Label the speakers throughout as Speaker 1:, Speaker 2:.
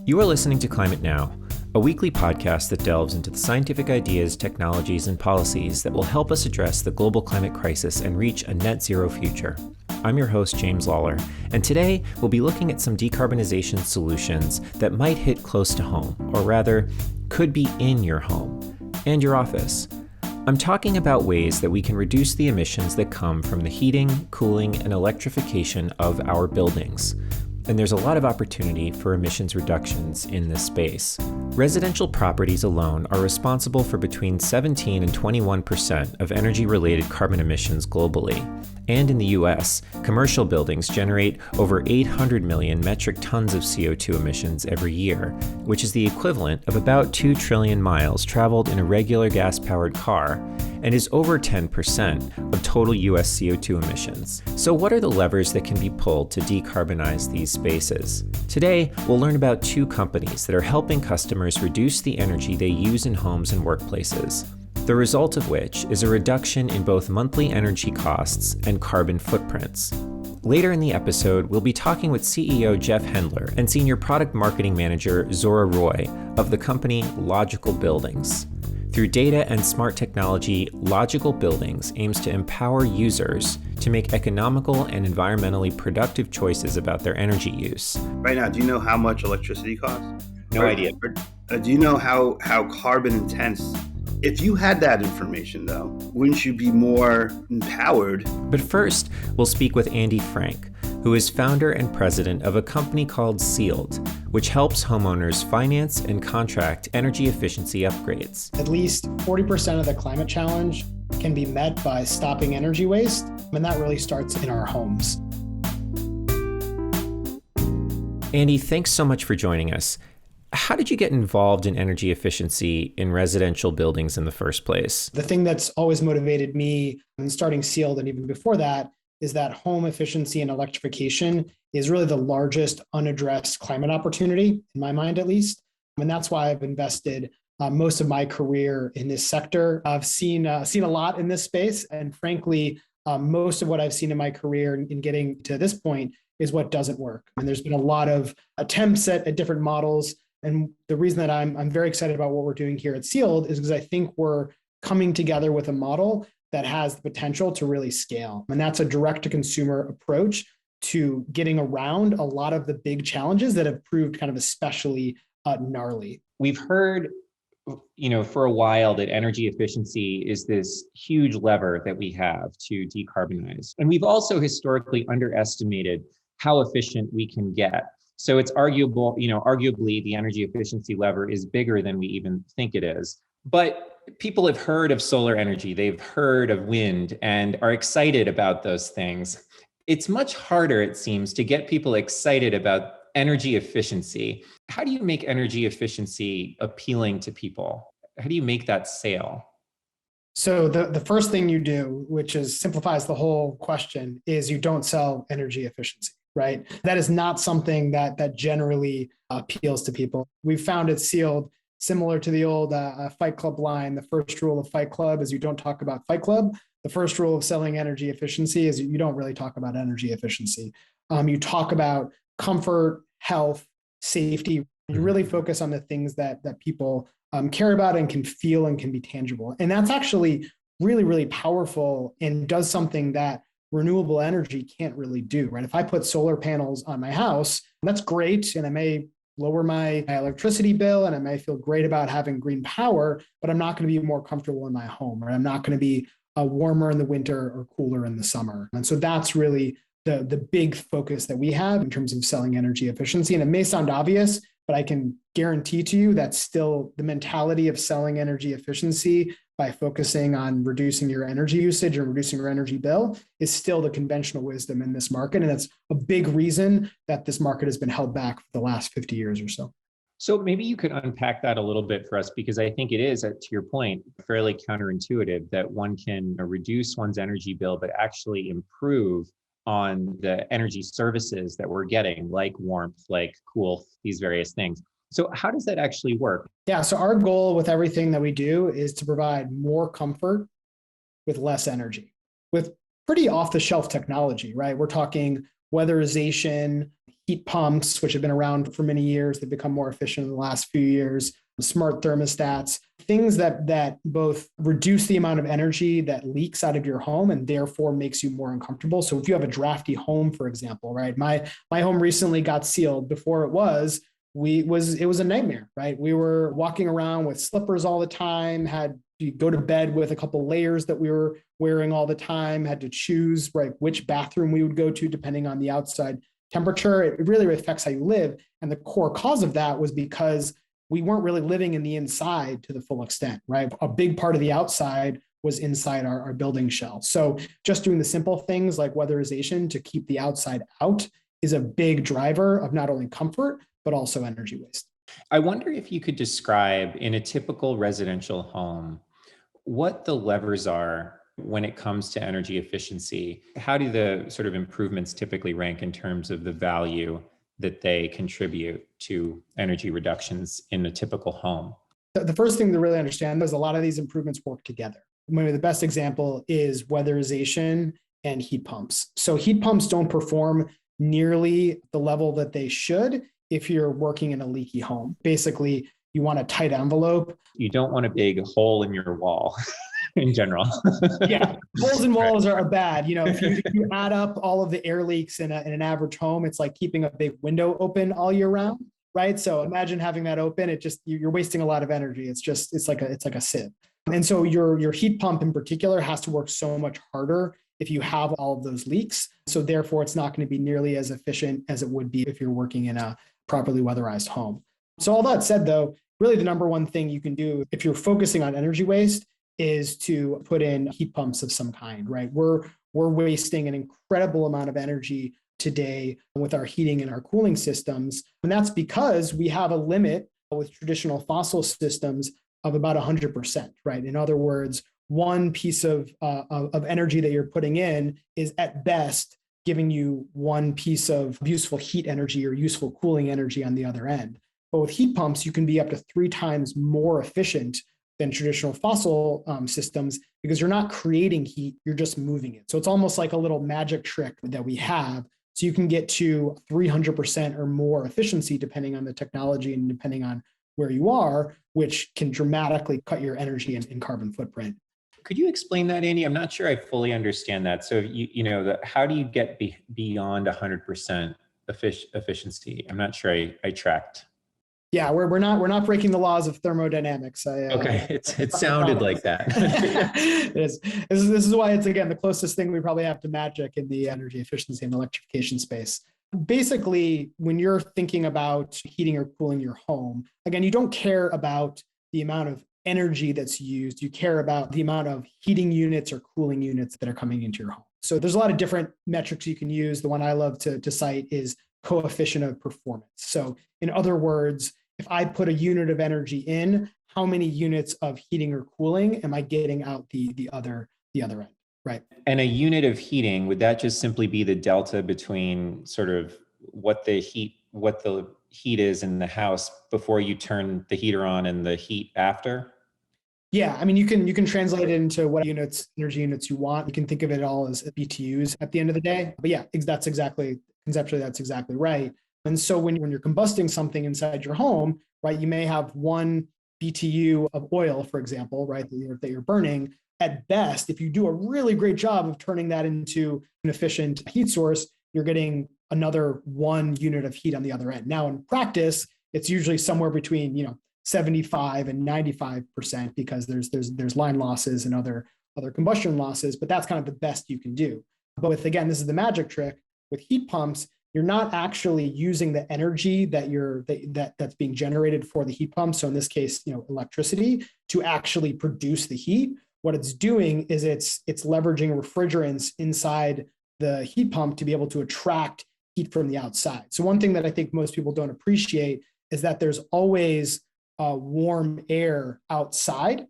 Speaker 1: You are listening to Climate Now, a weekly podcast that delves into the scientific ideas, technologies, and policies that will help us address the global climate crisis and reach a net zero future. I'm your host, James Lawler, and today we'll be looking at some decarbonization solutions that might hit close to home, or rather, could be in your home and your office. I'm talking about ways that we can reduce the emissions that come from the heating, cooling, and electrification of our buildings. And there's a lot of opportunity for emissions reductions in this space. Residential properties alone are responsible for between 17 and 21% of energy-related carbon emissions globally. And in the US, commercial buildings generate over 800 million metric tons of CO2 emissions every year, which is the equivalent of about 2 trillion miles traveled in a regular gas-powered car, and is over 10% of total US CO2 emissions. So what are the levers that can be pulled to decarbonize these spaces? Today, we'll learn about two companies that are helping customers reduce the energy they use in homes and workplaces, the result of which is a reduction in both monthly energy costs and carbon footprints. Later in the episode, we'll be talking with CEO Jeff Hendler and Senior Product Marketing Manager Zora Roy of the company Logical Buildings. Through data and smart technology, Logical Buildings aims to empower users to make economical and environmentally productive choices about their energy use.
Speaker 2: Right now, do you know how much electricity costs?
Speaker 1: No idea.
Speaker 2: Do you know how carbon intense? If you had that information, though, wouldn't you be more empowered?
Speaker 1: But first, we'll speak with Andy Frank, who is founder and president of a company called Sealed, which helps homeowners finance and contract energy efficiency upgrades.
Speaker 3: At least 40% of the climate challenge can be met by stopping energy waste, and that really starts in our homes.
Speaker 1: Andy, thanks so much for joining us. How did you get involved in energy efficiency in residential buildings in the first place?
Speaker 3: The thing that's always motivated me in starting Sealed, and even before that, is that home efficiency and electrification is really the largest unaddressed climate opportunity, in my mind at least. And that's why I've invested most of my career in this sector. I've seen a lot in this space, and frankly, most of what I've seen in my career in getting to this point is what doesn't work. And there's been a lot of attempts at different models. And the reason that I'm very excited about what we're doing here at Sealed is because I think we're coming together with a model that has the potential to really scale. And that's a direct-to-consumer approach to getting around a lot of the big challenges that have proved kind of especially gnarly.
Speaker 4: We've heard, for a while that energy efficiency is this huge lever that we have to decarbonize. And we've also historically underestimated how efficient we can get. So it's arguably the energy efficiency lever is bigger than we even think it is. But people have heard of solar energy, they've heard of wind, and are excited about those things. It's much harder, it seems, to get people excited about energy efficiency. How do you make energy efficiency appealing to people? How do you make that sale?
Speaker 3: So the first thing you do, which simplifies the whole question, is you don't sell energy efficiency. Right? That is not something that generally appeals to people. We've found at Sealed, similar to the old Fight Club line, the first rule of Fight Club is you don't talk about Fight Club. The first rule of selling energy efficiency is you don't really talk about energy efficiency. You talk about comfort, health, safety. You really focus on the things that people care about and can feel and can be tangible. And that's actually really, really powerful and does something that renewable energy can't really do, right? If I put solar panels on my house, that's great. And I may lower my electricity bill and I may feel great about having green power, but I'm not going to be more comfortable in my home, or I'm not going to be warmer in the winter or cooler in the summer. And so that's really the big focus that we have in terms of selling energy efficiency. And it may sound obvious, but I can guarantee to you that's still the mentality of selling energy efficiency by focusing on reducing your energy usage and reducing your energy bill is still the conventional wisdom in this market. And that's a big reason that this market has been held back for the last 50 years or so.
Speaker 4: So maybe you could unpack that a little bit for us, because I think it is, to your point, fairly counterintuitive that one can reduce one's energy bill, but actually improve on the energy services that we're getting, like warmth, like cool, these various things. So how does that actually work?
Speaker 3: Yeah, so our goal with everything that we do is to provide more comfort with less energy, with pretty off-the-shelf technology, right? We're talking weatherization, heat pumps, which have been around for many years. They've become more efficient in the last few years, smart thermostats, things that both reduce the amount of energy that leaks out of your home and therefore makes you more uncomfortable. So if you have a drafty home, for example, right? My home recently got sealed. Before it was a nightmare, right? We were walking around with slippers all the time, had to go to bed with a couple layers that we were wearing all the time, had to choose, right, which bathroom we would go to depending on the outside temperature. It really affects how you live. And the core cause of that was because we weren't really living in the inside to the full extent, right? A big part of the outside was inside our building shell. So just doing the simple things like weatherization to keep the outside out is a big driver of not only comfort, but also energy waste.
Speaker 4: I wonder if you could describe in a typical residential home what the levers are when it comes to energy efficiency. How do the sort of improvements typically rank in terms of the value that they contribute to energy reductions in a typical home?
Speaker 3: The first thing to really understand is a lot of these improvements work together. Maybe the best example is weatherization and heat pumps. So heat pumps don't perform nearly the level that they should if you're working in a leaky home. Basically, you want a tight envelope.
Speaker 4: You don't want a big hole in your wall in general.
Speaker 3: Yeah, holes in walls are bad. If you add up all of the air leaks in an average home, it's like keeping a big window open all year round, right? So imagine having that open. You're wasting a lot of energy. It's like a sieve. And so your heat pump in particular has to work so much harder if you have all of those leaks. So therefore, it's not going to be nearly as efficient as it would be if you're working in a properly weatherized home. So all that said, though, really the number one thing you can do if you're focusing on energy waste is to put in heat pumps of some kind, right? We're wasting an incredible amount of energy today with our heating and our cooling systems. And that's because we have a limit with traditional fossil systems of about 100%, right? In other words, one piece of energy that you're putting in is at best giving you one piece of useful heat energy or useful cooling energy on the other end. But with heat pumps, you can be up to 3 times more efficient than traditional fossil systems because you're not creating heat, you're just moving it. So it's almost like a little magic trick that we have. So you can get to 300% or more efficiency depending on the technology and depending on where you are, which can dramatically cut your energy and carbon footprint.
Speaker 4: Could you explain that, Andy? I'm not sure I fully understand that. So how do you get beyond 100% efficiency? I'm not sure I tracked.
Speaker 3: Yeah, we're not breaking the laws of thermodynamics.
Speaker 4: Okay, it sounded like that.
Speaker 3: This is why it's, again, the closest thing we probably have to magic in the energy efficiency and electrification space. Basically, when you're thinking about heating or cooling your home, again, you don't care about the amount of energy that's used. You care about the amount of heating units or cooling units that are coming into your home. So there's a lot of different metrics you can use. The one I love to cite is coefficient of performance. So in other words, if I put a unit of energy in, how many units of heating or cooling am I getting out the other end, right?
Speaker 4: And a unit of heating, would that just simply be the delta between sort of what the heat is in the house before you turn the heater on and the heat after?
Speaker 3: Yeah, I mean, you can translate it into what energy units you want. You can think of it all as BTUs at the end of the day. But yeah, conceptually, that's exactly right. And so when you're combusting something inside your home, right, you may have 1 BTU of oil, for example, right, that you're burning. At best, if you do a really great job of turning that into an efficient heat source, you're getting another 1 unit of heat on the other end. Now, in practice, it's usually somewhere between 75 and 95% because there's line losses and other combustion losses, but that's kind of the best you can do. But again, this is the magic trick with heat pumps. You're not actually using the energy that's being generated for the heat pump. So in this case, electricity to actually produce the heat. What it's doing is it's leveraging refrigerants inside the heat pump to be able to attract heat from the outside. So one thing that I think most people don't appreciate is that there's always warm air outside,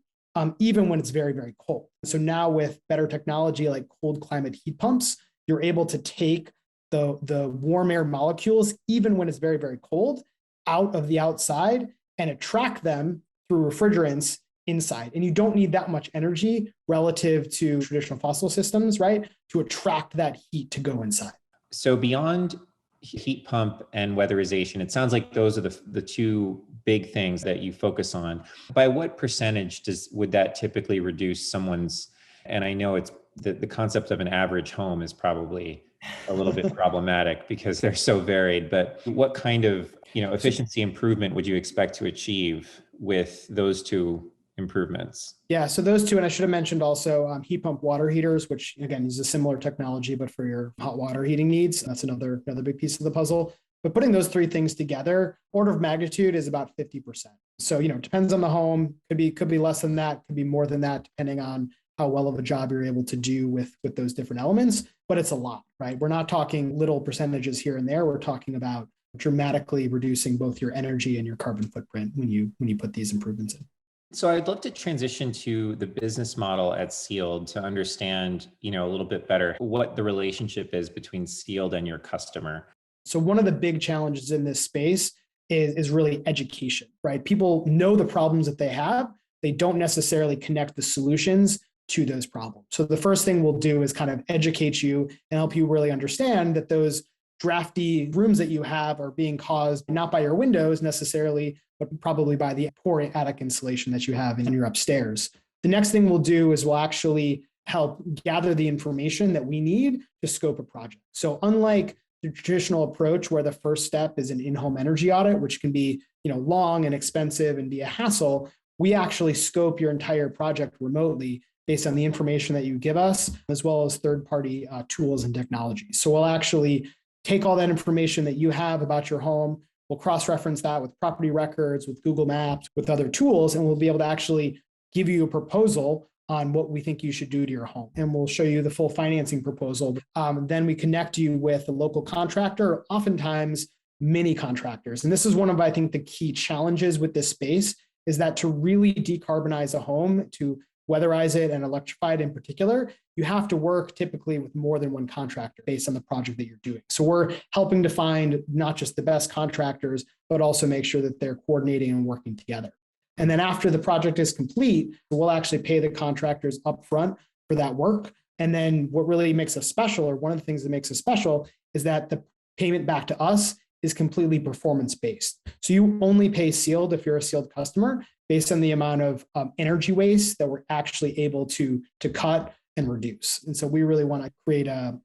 Speaker 3: even when it's very, very cold. So now with better technology like cold climate heat pumps, you're able to take the warm air molecules, even when it's very, very cold, out of the outside and attract them through refrigerants inside. And you don't need that much energy relative to traditional fossil systems, right, to attract that heat to go inside.
Speaker 1: So beyond heat pump and weatherization, it sounds like those are the two big things that you focus on. By what percentage would that typically reduce someone's, and I know it's the concept of an average home is probably a little bit problematic because they're so varied, but what kind of, efficiency improvement would you expect to achieve with those two improvements?
Speaker 3: Yeah, so those two, and I should have mentioned also heat pump water heaters, which again is a similar technology, but for your hot water heating needs. That's another big piece of the puzzle. But putting those three things together, order of magnitude is about 50%. So, it depends on the home. Could be less than that, could be more than that, depending on how well of a job you're able to do with those different elements. But it's a lot, right? We're not talking little percentages here and there. We're talking about dramatically reducing both your energy and your carbon footprint when you put these improvements in.
Speaker 1: So I'd love to transition to the business model at Sealed to understand, a little bit better what the relationship is between Sealed and your customer.
Speaker 3: So one of the big challenges in this space is really education, right? People know the problems that they have. They don't necessarily connect the solutions to those problems. So the first thing we'll do is kind of educate you and help you really understand that those drafty rooms that you have are being caused not by your windows necessarily, but probably by the poor attic insulation that you have in your upstairs. The next thing we'll do is we'll actually help gather the information that we need to scope a project. So unlike the traditional approach where the first step is an in-home energy audit, which can be long and expensive and be a hassle, we actually scope your entire project remotely based on the information that you give us, as well as third-party tools and technologies. So we'll actually take all that information that you have about your home, we'll cross-reference that with property records, with Google Maps, with other tools, and we'll be able to actually give you a proposal on what we think you should do to your home. And we'll show you the full financing proposal. Then we connect you with a local contractor, oftentimes mini contractors. And this is one of, I think, the key challenges with this space is that to really decarbonize a home, to weatherize it and electrify it in particular, you have to work typically with more than one contractor based on the project that you're doing. So we're helping to find not just the best contractors, but also make sure that they're coordinating and working together. And then after the project is complete, we'll actually pay the contractors upfront for that work. And then what really makes us special, or one of the things that makes us special, is that the payment back to us is completely performance-based. So you only pay Sealed if you're a Sealed customer based on the amount of energy waste that we're actually able to cut and reduce. And so we really want to create a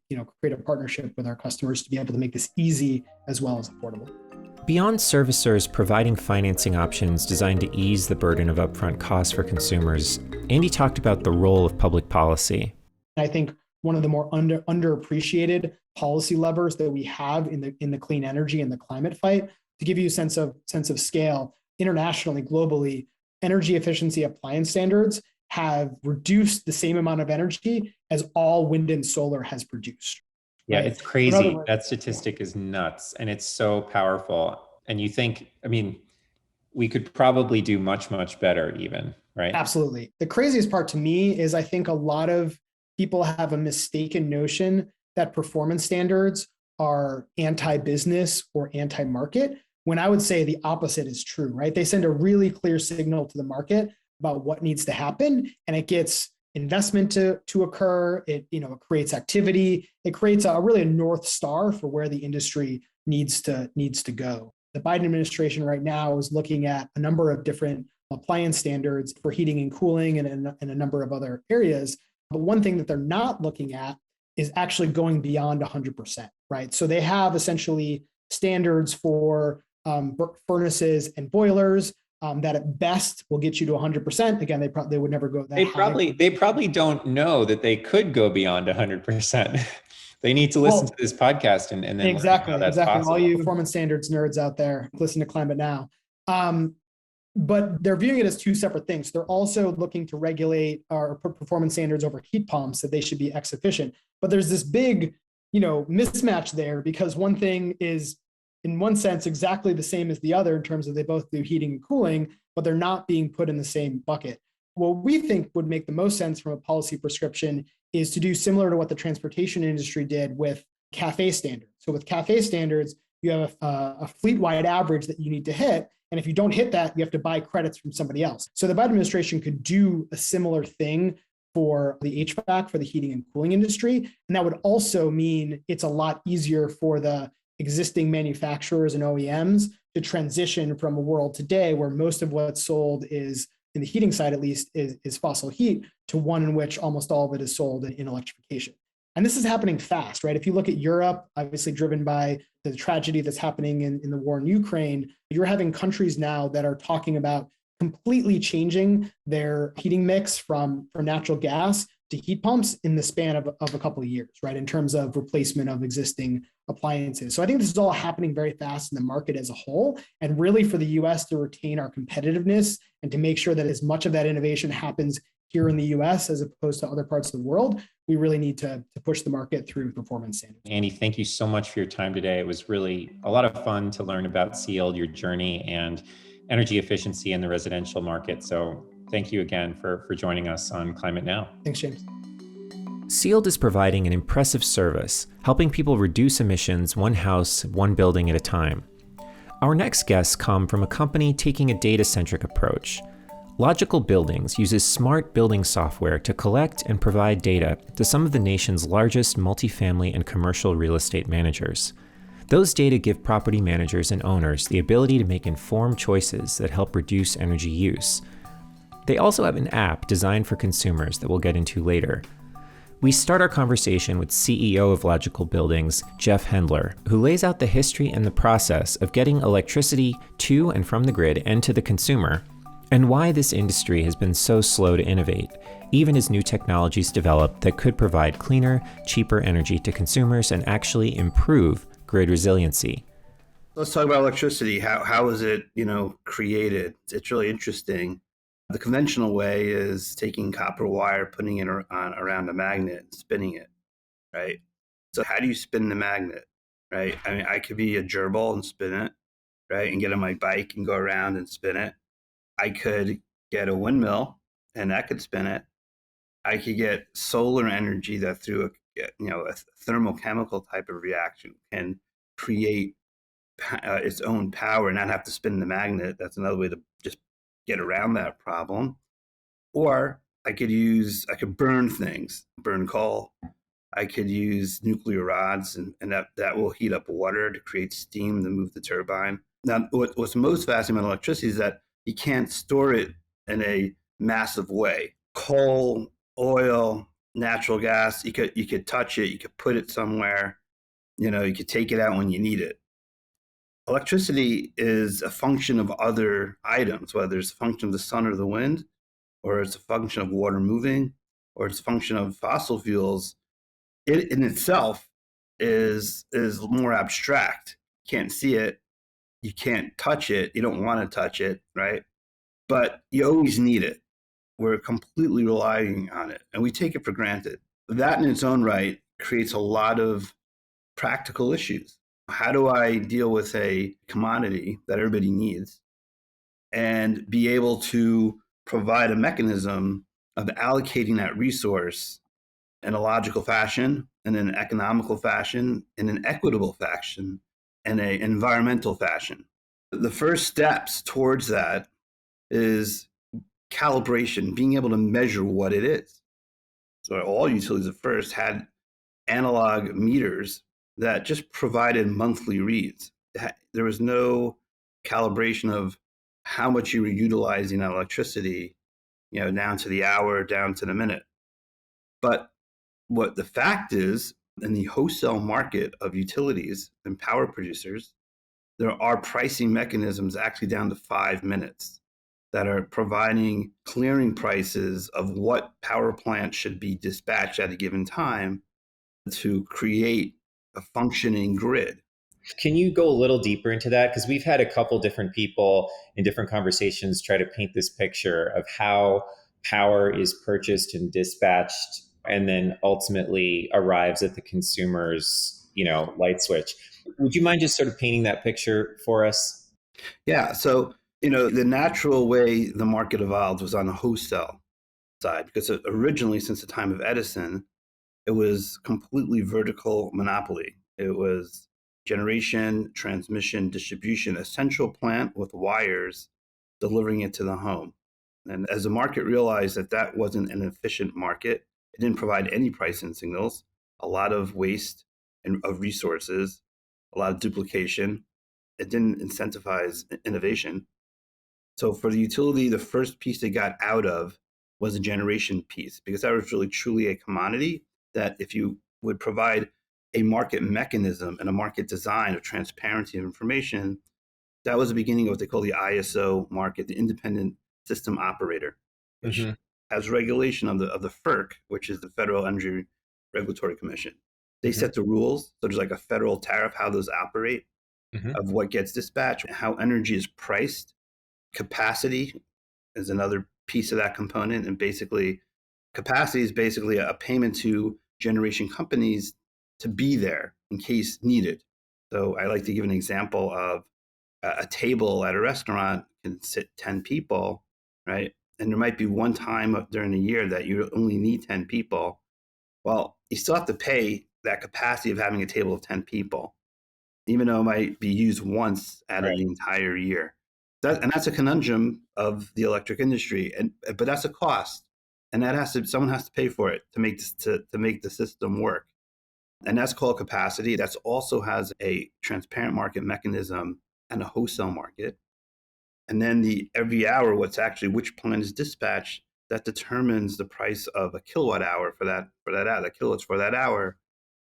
Speaker 3: partnership with our customers to be able to make this easy as well as affordable.
Speaker 1: Beyond servicers providing financing options designed to ease the burden of upfront costs for consumers, Andy talked about the role of public policy.
Speaker 3: I think one of the more underappreciated policy levers that we have in the clean energy and the climate fight, to give you a sense of scale, internationally, globally, energy efficiency appliance standards have reduced the same amount of energy as all wind and solar has produced.
Speaker 1: Yeah,
Speaker 3: right?
Speaker 1: it's crazy. That statistic is nuts and it's so powerful. And you think, we could probably do much, much better even, right?
Speaker 3: Absolutely. The craziest part to me is I think a lot of people have a mistaken notion that performance standards are anti-business or anti-market, when I would say the opposite is true, right? They send a really clear signal to the market about what needs to happen, and it gets investment to occur. It creates activity. It creates really a North Star for where the industry needs to go. The Biden administration right now is looking at a number of different appliance standards for heating and cooling and a number of other areas. But one thing that they're not looking at is actually going beyond 100%, right? So they have essentially standards for furnaces and boilers that at best will get you to 100%. Again, they would never go that high.
Speaker 1: They probably don't know that they could go beyond 100%. They need to listen to this podcast and then
Speaker 3: exactly.
Speaker 1: Possible.
Speaker 3: All you performance standards nerds out there, listen to Climate Now. But they're viewing it as two separate things. They're also looking to regulate or put performance standards over heat pumps, that they should be X efficient. But there's this big, mismatch there, because one thing is, in one sense, exactly the same as the other in terms of they both do heating and cooling, but they're not being put in the same bucket. What we think would make the most sense from a policy prescription is to do similar to what the transportation industry did with CAFE standards. So with CAFE standards, you have a fleet-wide average that you need to hit. And if you don't hit that, you have to buy credits from somebody else. So the Biden administration could do a similar thing for the HVAC, for the heating and cooling industry. And that would also mean it's a lot easier for the existing manufacturers and OEMs to transition from a world today where most of what's sold is, in the heating side at least, is fossil heat, to one in which almost all of it is sold in electrification. And this is happening fast, right? If you look at Europe, obviously driven by the tragedy that's happening in the war in Ukraine, you're having countries now that are talking about completely changing their heating mix from natural gas to heat pumps in the span of a couple of years, right? In terms of replacement of existing appliances. So I think this is all happening very fast in the market as a whole. And really for the US to retain our competitiveness and to make sure that as much of that innovation happens here in the US as opposed to other parts of the world, we really need to push the market through performance standards.
Speaker 4: Andy, thank you so much for your time today. It was really a lot of fun to learn about Sealed, your journey, and energy efficiency in the residential market. So thank you again for joining us on Climate Now.
Speaker 3: Thanks, James.
Speaker 1: Sealed is providing an impressive service, helping people reduce emissions one house, one building at a time. Our next guests come from a company taking a data-centric approach. Logical Buildings uses smart building software to collect and provide data to some of the nation's largest multifamily and commercial real estate managers. Those data give property managers and owners the ability to make informed choices that help reduce energy use. They also have an app designed for consumers that we'll get into later. We start our conversation with CEO of Logical Buildings, Jeff Hendler, who lays out the history and the process of getting electricity to and from the grid and to the consumer, and why this industry has been so slow to innovate, even as new technologies develop that could provide cleaner, cheaper energy to consumers and actually improve grid resiliency.
Speaker 2: Let's talk about electricity. How is it, created? It's really interesting. The conventional way is taking copper wire, putting it around a magnet, and spinning it, right? So how do you spin the magnet, right? I mean, I could be a gerbil and spin it, right? And get on my bike and go around and spin it. I could get a windmill and that could spin it. I could get solar energy that through a thermochemical type of reaction can create its own power and not have to spin the magnet. That's another way to just get around that problem. Or I could burn things, burn coal. I could use nuclear rods and that will heat up water to create steam to move the turbine. Now, what's most fascinating about electricity is that you can't store it in a massive way. Coal, oil, natural gas, you could touch it, you could put it somewhere, you could take it out when you need it. Electricity is a function of other items, whether it's a function of the sun or the wind, or it's a function of water moving, or it's a function of fossil fuels. It in itself is more abstract. You can't see it, you can't touch it, you don't want to touch it, right? But you always need it. We're completely relying on it, and we take it for granted. That in its own right creates a lot of practical issues. How do I deal with a commodity that everybody needs and be able to provide a mechanism of allocating that resource in a logical fashion, in an economical fashion, in an equitable fashion, and an environmental fashion? The first steps towards that is calibration, being able to measure what it is. So all utilities at first had analog meters that just provided monthly reads. There was no calibration of how much you were utilizing that electricity, down to the hour, down to the minute. But what the fact is, in the wholesale market of utilities and power producers, there are pricing mechanisms actually down to 5 minutes that are providing clearing prices of what power plant should be dispatched at a given time to create a functioning grid.
Speaker 4: Can you go a little deeper into that? Because we've had a couple different people in different conversations try to paint this picture of how power is purchased and dispatched and then ultimately arrives at the consumer's, light switch. Would you mind just sort of painting that picture for us?
Speaker 2: Yeah. So, the natural way the market evolved was on the wholesale side, because originally, since the time of Edison, it was completely vertical monopoly. It was generation, transmission, distribution, a central plant with wires delivering it to the home. And as the market realized that that wasn't an efficient market, it didn't provide any pricing signals, a lot of waste of resources, a lot of duplication. It didn't incentivize innovation. So for the utility, the first piece they got out of was a generation piece, because that was really truly a commodity that if you would provide a market mechanism and a market design of transparency of information, that was the beginning of what they call the ISO market, the independent system operator, which has regulation of the FERC, which is the Federal Energy Regulatory Commission. They set the rules. So there's like a federal tariff, how those operate, of what gets dispatched, how energy is priced. Capacity is another piece of that component. And basically, capacity is basically a payment to generation companies to be there in case needed. So I like to give an example of a table at a restaurant can sit 10 people, right? And there might be one time during the year that you only need 10 people. Well, you still have to pay that capacity of having a table of 10 people, even though it might be used once out of the entire year. And that's a conundrum of the electric industry. But that's a cost. And that someone has to pay for it to make the system work. And that's called capacity. That also has a transparent market mechanism and a wholesale market. And then every hour, which plant is dispatched, that determines the price of a kilowatt hour for that hour, the kilowatts for that hour.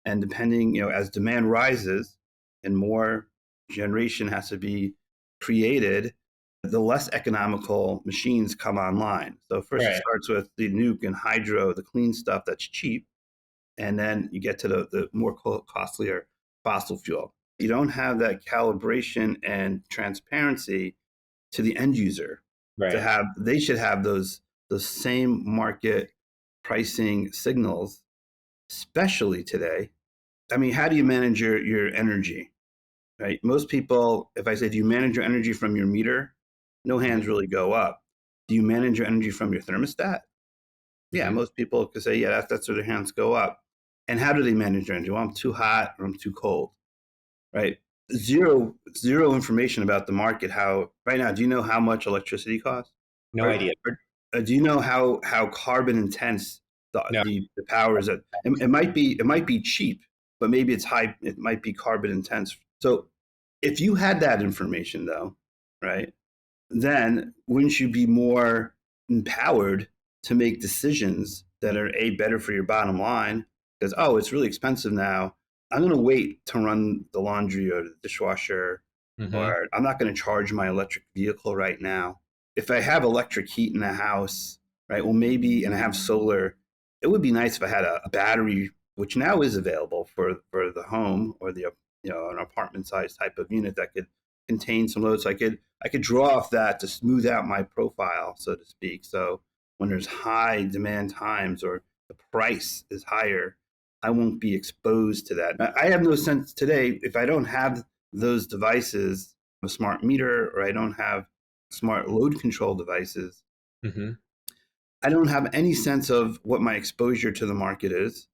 Speaker 2: And depending, as demand rises and more generation has to be created, the less economical machines come online. So first it starts with the nuke and hydro, the clean stuff that's cheap. And then you get to the more costlier fossil fuel. You don't have that calibration and transparency to the end user. They should have those same market pricing signals, especially today. I mean, how do you manage your energy? Right? Most people, if I say, do you manage your energy from your meter? No hands really go up. Do you manage your energy from your thermostat? Yeah, most people could say, yeah, that's where their hands go up. And how do they manage their energy? Well, I'm too hot or I'm too cold, right? Zero information about the market. Right now, do you know how much electricity costs?
Speaker 4: No idea.
Speaker 2: Do you know how carbon intense the power is? It might be cheap, but maybe it's high. It might be carbon intense. So if you had that information, though, right, then wouldn't you be more empowered to make decisions that are better for your bottom line? Because, it's really expensive now. I'm going to wait to run the laundry or the dishwasher, or I'm not going to charge my electric vehicle right now. If I have electric heat in the house, right, well, maybe, and I have solar, it would be nice if I had a battery, which now is available for the home or an apartment size type of unit that could contain some load. So I could draw off that to smooth out my profile, so to speak. So when there's high demand times or the price is higher, I won't be exposed to that. I have no sense today, if I don't have those devices, a smart meter, or I don't have smart load control devices, I don't have any sense of what my exposure to the market is,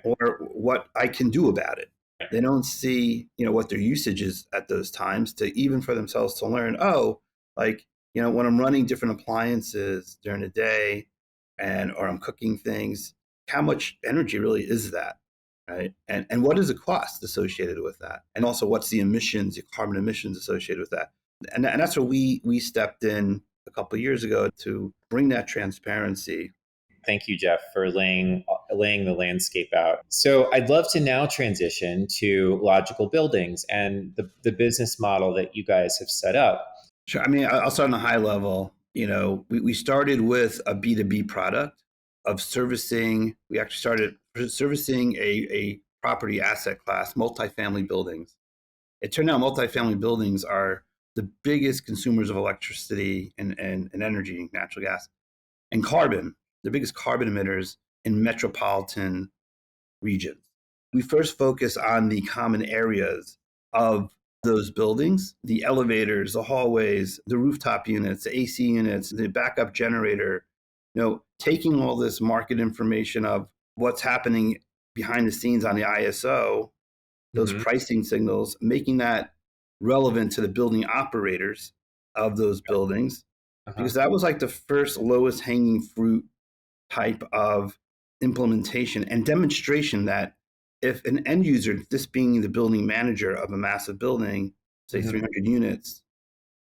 Speaker 2: or what I can do about it. They don't see, what their usage is at those times to even for themselves to learn, when I'm running different appliances during the day or I'm cooking things, how much energy really is that, right? And what is the cost associated with that? And also what's the carbon emissions associated with that? And that's where we stepped in a couple of years ago to bring that transparency.
Speaker 4: Thank you, Jeff, for laying the landscape out. So I'd love to now transition to logical buildings and the business model that you guys have set up.
Speaker 2: Sure. I mean, I'll start on a high level. We started with a B2B product of servicing. We actually started servicing a property asset class, multifamily buildings. It turned out multifamily buildings are the biggest consumers of electricity and energy, natural gas, and carbon, the biggest carbon emitters in metropolitan regions. We first focus on the common areas of those buildings, the elevators, the hallways, the rooftop units, the AC units, the backup generator, taking all this market information of what's happening behind the scenes on the ISO, those pricing signals, making that relevant to the building operators of those buildings, because that was like the first lowest hanging fruit type of implementation and demonstration that if an end user, this being the building manager of a massive building, say 300 units,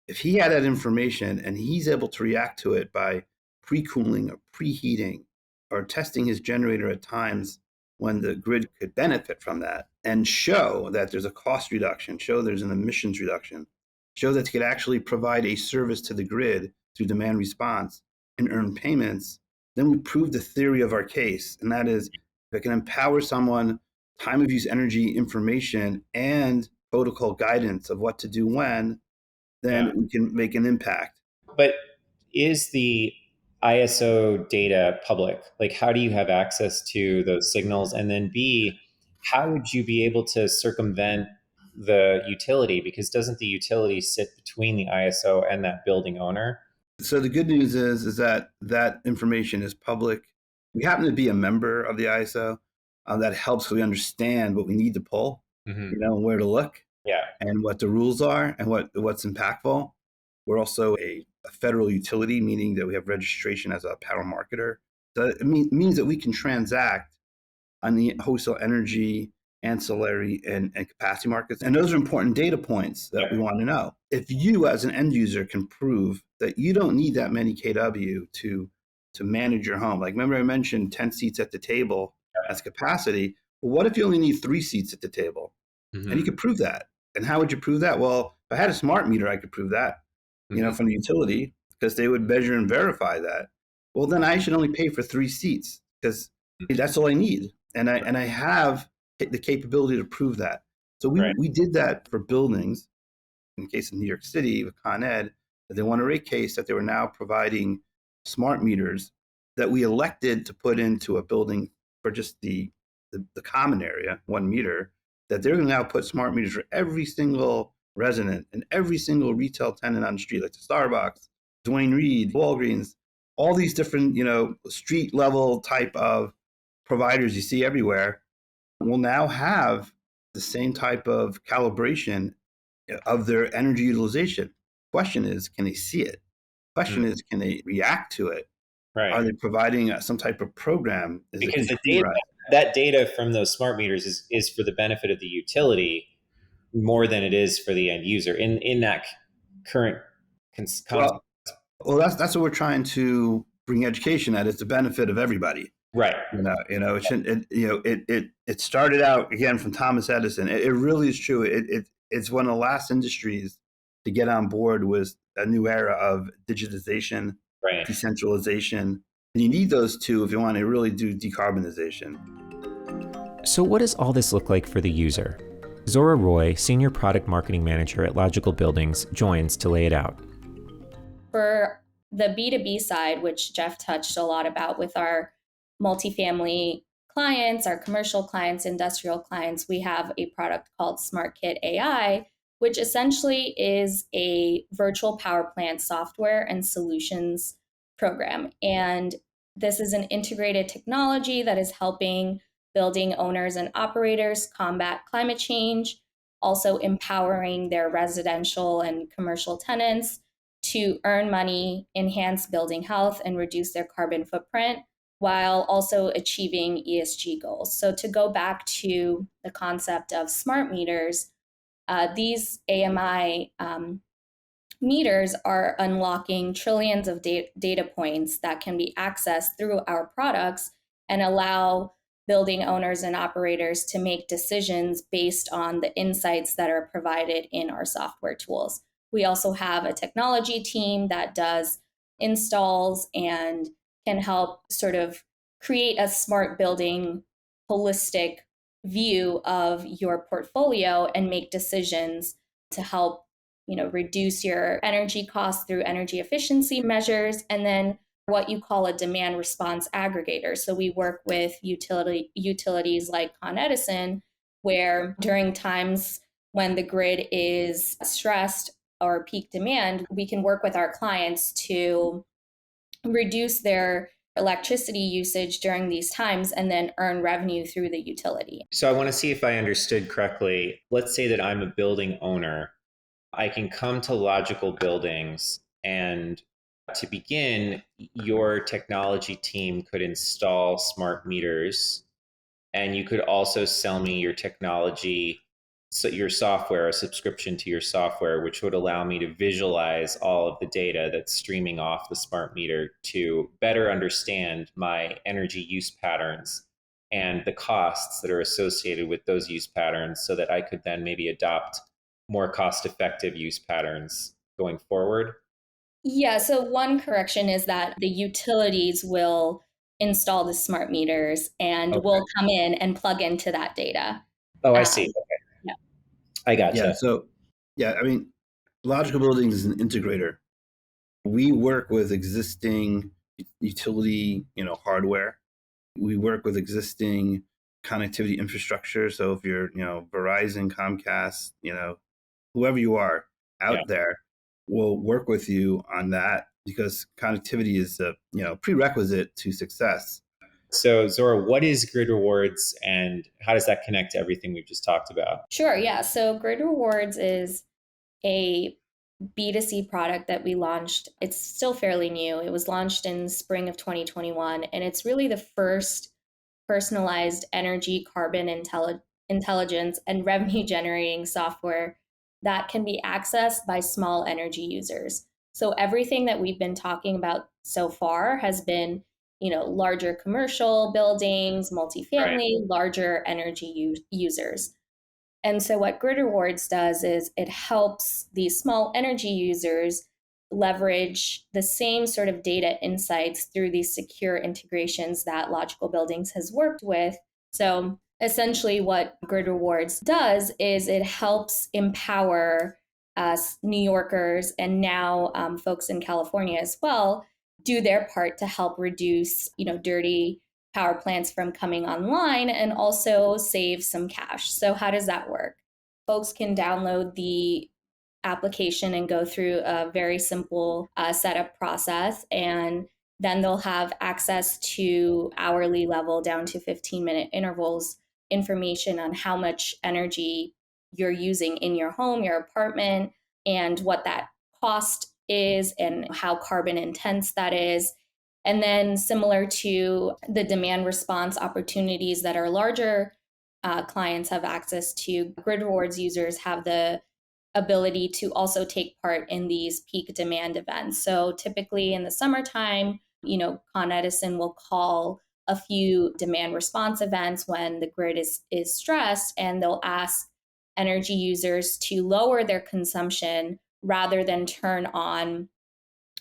Speaker 2: if he had that information and he's able to react to it by pre-cooling or preheating or testing his generator at times when the grid could benefit from that and show that there's a cost reduction, show there's an emissions reduction, show that it could actually provide a service to the grid through demand response and earn payments, then we prove the theory of our case. And that is, if it can empower someone, time of use energy information and protocol guidance of what to do when, then we can make an impact.
Speaker 1: But is the ISO data public? Like, how do you have access to those signals? And then B, how would you be able to circumvent the utility? Because doesn't the utility sit between the ISO and that building owner?
Speaker 2: So the good news is that that information is public. We happen to be a member of the ISO. That helps we understand what we need to pull, where to look, and what the rules are and what's impactful. We're also a federal utility, meaning that we have registration as a power marketer. So it means that we can transact on the wholesale energy, ancillary, and capacity markets. And those are important data points that we want to know. If you as an end user can prove that you don't need that many kW to manage your home. Like, remember I mentioned 10 seats at the table as capacity. Well, what if you only need 3 seats at the table? And you could prove that. And how would you prove that? Well, if I had a smart meter, I could prove that, from the utility, because they would measure and verify that. Well, then I should only pay for 3 seats because that's all I need. And I have the capability to prove that. So we did that for buildings. In the case of New York City with Con Ed, that they won a rate case that they were now providing smart meters that we elected to put into a building for just the common area, 1 meter, that they're going to now put smart meters for every single resident and every single retail tenant on the street, like the Starbucks, Dwayne Reed, Walgreens, all these different, street level type of providers you see everywhere will now have the same type of calibration of their energy utilization. Question is, can they see it? Question is, can they react to it?
Speaker 1: Right.
Speaker 2: Are they providing some type of program?
Speaker 1: Because that data from those smart meters is for the benefit of the utility more than it is for the end user in that current context.
Speaker 2: Well, that's what we're trying to bring education at. It's the benefit of everybody.
Speaker 1: Right.
Speaker 2: It started out again from Thomas Edison. It really is true. It's one of the last industries to get on board with a new era of digitization, decentralization. And you need those two if you want to really do decarbonization.
Speaker 1: So what does all this look like for the user? Zora Roy, Senior Product Marketing Manager at Logical Buildings, joins to lay it out.
Speaker 5: For the B2B side, which Jeff touched a lot about with our multifamily clients, our commercial clients, industrial clients, we have a product called SmartKit AI, which essentially is a virtual power plant software and solutions program. And this is an integrated technology that is helping building owners and operators combat climate change, also empowering their residential and commercial tenants to earn money, enhance building health, and reduce their carbon footprint, while also achieving ESG goals. So to go back to the concept of smart meters, these AMI meters are unlocking trillions of data points that can be accessed through our products and allow building owners and operators to make decisions based on the insights that are provided in our software tools. We also have a technology team that does installs and can help sort of create a smart building holistic view of your portfolio and make decisions to help, reduce your energy costs through energy efficiency measures, and then what you call a demand response aggregator. So we work with utilities like Con Edison, where during times when the grid is stressed or peak demand, we can work with our clients to reduce their electricity usage during these times and then earn revenue through the utility.
Speaker 1: So I want to see if I understood correctly. Let's say that I'm a building owner. I can come to Logical Buildings and To begin, your technology team could install smart meters, and you could also sell me your technology, so your software, a subscription to your software, which would allow me to visualize all of the data that's streaming off the smart meter to better understand my energy use patterns and the costs that are associated with those use patterns, so that I could then maybe adopt more cost-effective use patterns going forward.
Speaker 5: Yeah, so one correction is that the utilities will install the smart meters and
Speaker 1: Okay.
Speaker 5: will come in and plug into that data.
Speaker 1: Oh, I
Speaker 5: Um,
Speaker 1: see. Okay.
Speaker 5: yeah.
Speaker 1: I
Speaker 2: Yeah.
Speaker 1: gotcha.
Speaker 2: So, I mean, Logical Buildings is an integrator. We work with existing utility, hardware. We work with existing connectivity infrastructure. So if you're, Verizon, Comcast, whoever you are out there, we'll work with you on that, because connectivity is a, prerequisite to success.
Speaker 1: So, Zora, what is Grid Rewards and how does that connect to everything we've just talked about?
Speaker 5: Sure, yeah. So Grid Rewards is a B2C product that we launched. It's still fairly new. It was launched in spring of 2021, and it's really the first personalized energy, carbon intelligence, and revenue generating software that can be accessed by small energy users. So everything that we've been talking about so far has been, larger commercial buildings, multifamily, larger energy users. And so what Grid Rewards does is it helps these small energy users leverage the same sort of data insights through these secure integrations that Logical Buildings has worked with. So essentially what Grid Rewards does is it helps empower us New Yorkers, and now folks in California as well, do their part to help reduce, dirty power plants from coming online, and also save some cash. So how does that work? Folks can download the application and go through a very simple setup process, and then they'll have access to hourly level down to 15-minute intervals information on how much energy you're using in your home, your apartment, and what that cost is and how carbon intense that is. And then similar to the demand response opportunities that our larger clients have access to, Grid Rewards users have the ability to also take part in these peak demand events. So typically in the summertime, Con Edison will call a few demand response events when the grid is stressed, and they'll ask energy users to lower their consumption rather than turn on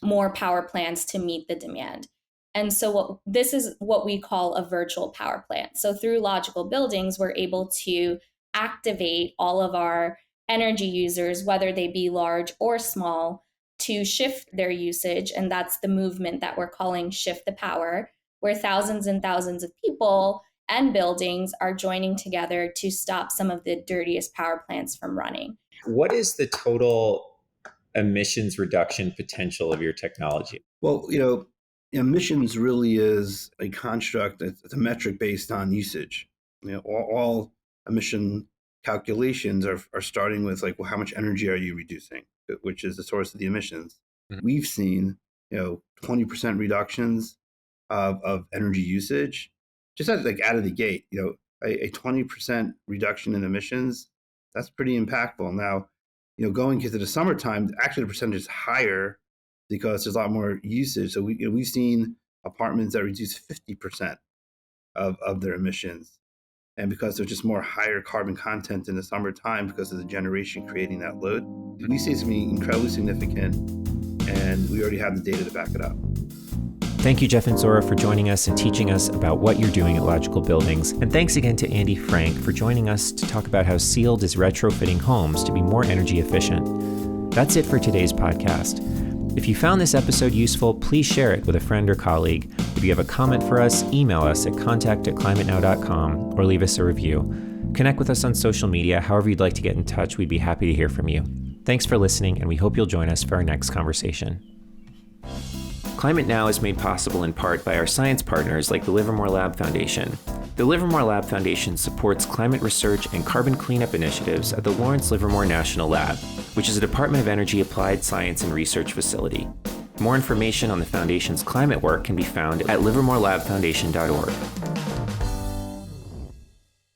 Speaker 5: more power plants to meet the demand. And so this is what we call a virtual power plant. So through Logical Buildings, we're able to activate all of our energy users, whether they be large or small, to shift their usage. And that's the movement that we're calling Shift the Power, where thousands and thousands of people and buildings are joining together to stop some of the dirtiest power plants from running.
Speaker 1: What is the total emissions reduction potential of your technology?
Speaker 2: Well, emissions really is a construct. It's a metric based on usage. All emission calculations are starting with well, how much energy are you reducing, which is the source of the emissions. Mm-hmm. We've seen 20% reductions of energy usage just out of the gate. A 20% reduction in emissions, that's pretty impactful. Now, going into the summertime, actually the percentage is higher because there's a lot more usage. So we've seen apartments that reduce 50% of their emissions. And because there's just more higher carbon content in the summertime because of the generation creating that load, we see something incredibly significant, and we already have the data to back it up.
Speaker 1: Thank you, Jeff and Zora, for joining us and teaching us about what you're doing at Logical Buildings. And thanks again to Andy Frank for joining us to talk about how Sealed is retrofitting homes to be more energy efficient. That's it for today's podcast. If you found this episode useful, please share it with a friend or colleague. If you have a comment for us, email us at contact@climatenow.com or leave us a review. Connect with us on social media. However you'd like to get in touch, we'd be happy to hear from you. Thanks for listening, and we hope you'll join us for our next conversation. Climate Now is made possible in part by our science partners like the Livermore Lab Foundation. The Livermore Lab Foundation supports climate research and carbon cleanup initiatives at the Lawrence Livermore National Lab, which is a Department of Energy applied science and research facility. More information on the Foundation's climate work can be found at livermorelabfoundation.org.